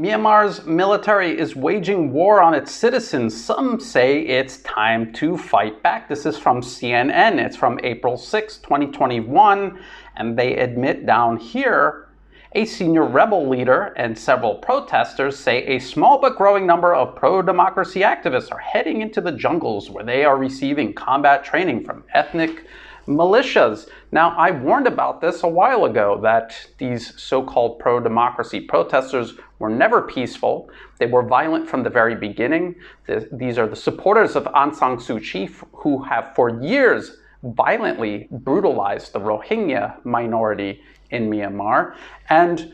Myanmar's military is waging war on its citizens. Some say it's time to fight back. This is from CNN. It's from April 6, 2021. And they admit down here, a senior rebel leader and several protesters say a small but growing number of pro-democracy activists are heading into the jungles where they are receiving combat training from ethnic militias. Now, I warned about this a while ago, that these so-called pro-democracy protesters were never peaceful. They were violent from the very beginning. These are the supporters of Aung San Suu Kyi, who have for years violently brutalized the Rohingya minority in Myanmar. And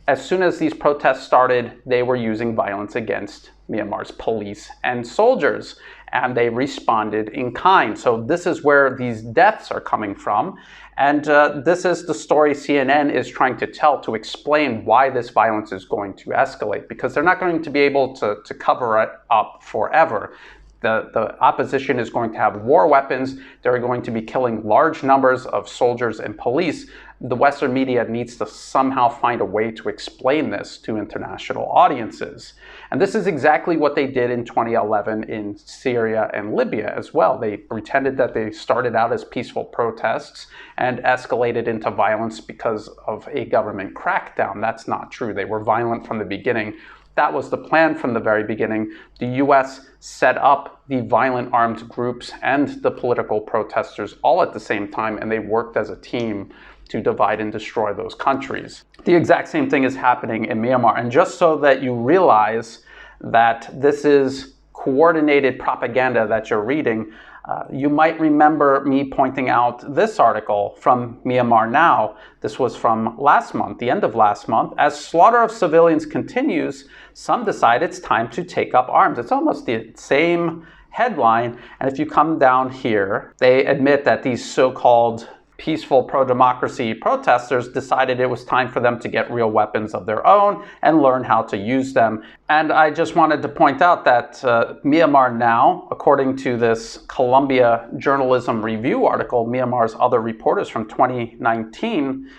as soon as these protests started, they were using violence against Myanmar's police and soldiers, and they responded in kind. So this is where these deaths are coming from. And this is the story CNN is trying to tell to explain why this violence is going to escalate, because they're not going to be able to cover it up forever. The opposition is going to have war weapons. They're going to be killing large numbers of soldiers and police. The Western media needs to somehow find a way to explain this to international audiences. And this is exactly what they did in 2011 in Syria and Libya as well. They pretended that they started out as peaceful protests and escalated into violence because of a government crackdown. That's not true. They were violent from the beginning. That was the plan from the very beginning. The US set up the violent armed groups and the political protesters all at the same time, and they worked as a team to divide and destroy those countries. The exact same thing is happening in Myanmar. And just so that you realize that this is coordinated propaganda that you're reading, you might remember me pointing out this article from Myanmar Now. This was from last month, the end of last month. As slaughter of civilians continues, some decide it's time to take up arms. It's almost the same headline. And if you come down here, they admit that these so-called peaceful pro-democracy protesters decided it was time for them to get real weapons of their own and learn how to use them. And I just wanted to point out that Myanmar Now, according to this Columbia Journalism Review article, Myanmar's other reporters from 2019,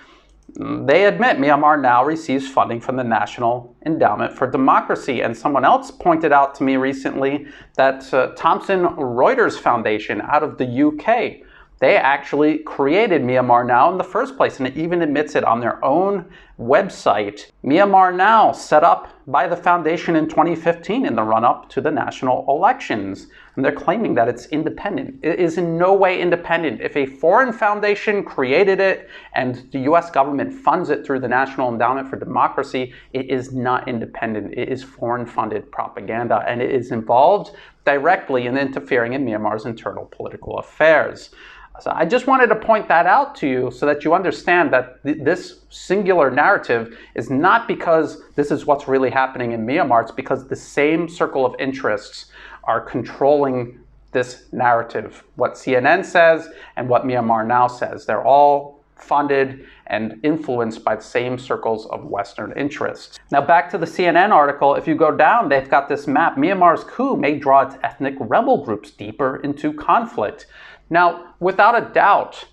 they admit Myanmar Now receives funding from the National Endowment for Democracy. And someone else pointed out to me recently that Thomson Reuters Foundation out of the UK, they actually created Myanmar Now in the first place, and it even admits it on their own website. Myanmar Now, set up by the foundation in 2015 in the run-up to the national elections. And they're claiming that it's independent. It is in no way independent. If a foreign foundation created it and the US government funds it through the National Endowment for Democracy, it is not independent. It is foreign-funded propaganda, and it is involved directly in interfering in Myanmar's internal political affairs. So I just wanted to point that out to you so that you understand that this singular narrative is not because this is what's really happening in Myanmar. It's because the same circle of interests are controlling this narrative. What CNN says and what Myanmar Now says. They're all funded and influenced by the same circles of Western interests. Now back to the CNN article, if you go down, they've got this map. Myanmar's coup may draw its ethnic rebel groups deeper into conflict. Now, without a doubt,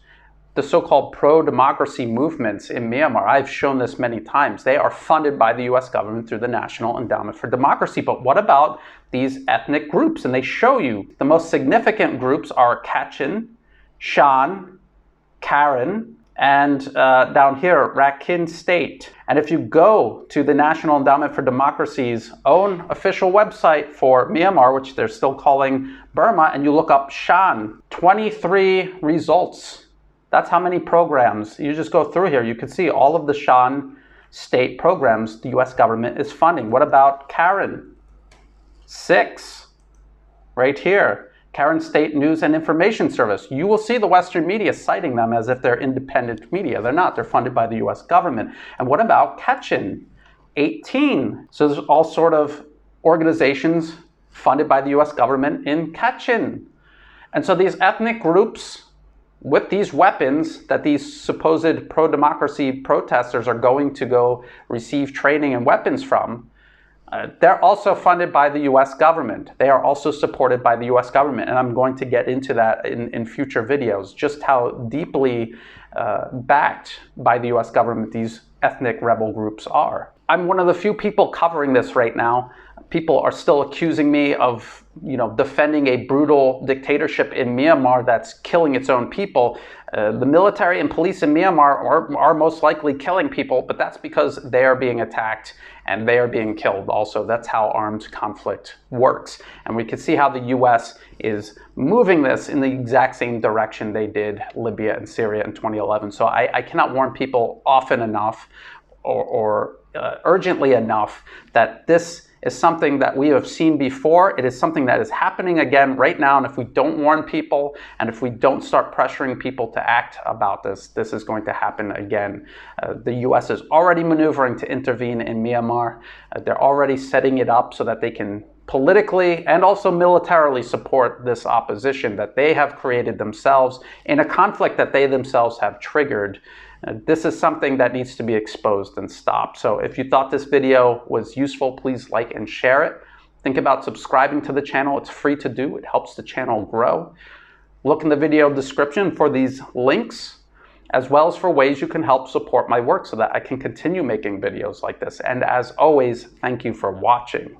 the so-called pro-democracy movements in Myanmar, I've shown this many times, they are funded by the US government through the National Endowment for Democracy. But what about these ethnic groups? And they show you the most significant groups are Kachin, Shan, Karen, and down here, Rakhine State. And if you go to the National Endowment for Democracy's own official website for Myanmar, which they're still calling Burma, and you look up Shan, 23 results. That's how many programs. You just go through here. You can see all of the Shan state programs the US government is funding. What about Karen? 6, right here. Karen State News and Information Service. You will see the Western media citing them as if they're independent media. They're not. They're funded by the US government. And what about Kachin? 18. So there's all sort of organizations funded by the US government in Kachin. And so these ethnic groups with these weapons that these supposed pro-democracy protesters are going to go receive training and weapons from, they're also funded by the US government. They are also supported by the US government. And I'm going to get into that in future videos, just how deeply backed by the US government these ethnic rebel groups are. I'm one of the few people covering this right now. People are still accusing me of, defending a brutal dictatorship in Myanmar that's killing its own people. The military and police in Myanmar are most likely killing people, but that's because they are being attacked and they are being killed also. That's how armed conflict works. And we can see how the US is moving this in the exact same direction they did Libya and Syria in 2011. So I cannot warn people often enough or urgently enough that this is something that we have seen before. It is something that is happening again right now, and if we don't warn people and if we don't start pressuring people to act about this, this is going to happen again. The US is already maneuvering to intervene in Myanmar. They're already setting it up so that they can politically and also militarily support this opposition that they have created themselves in a conflict that they themselves have triggered. This is something that needs to be exposed and stopped. So if you thought this video was useful, please like and share it. Think about subscribing to the channel. It's free to do. It helps the channel grow. Look in the video description for these links, as well as for ways you can help support my work so that I can continue making videos like this. And as always, thank you for watching.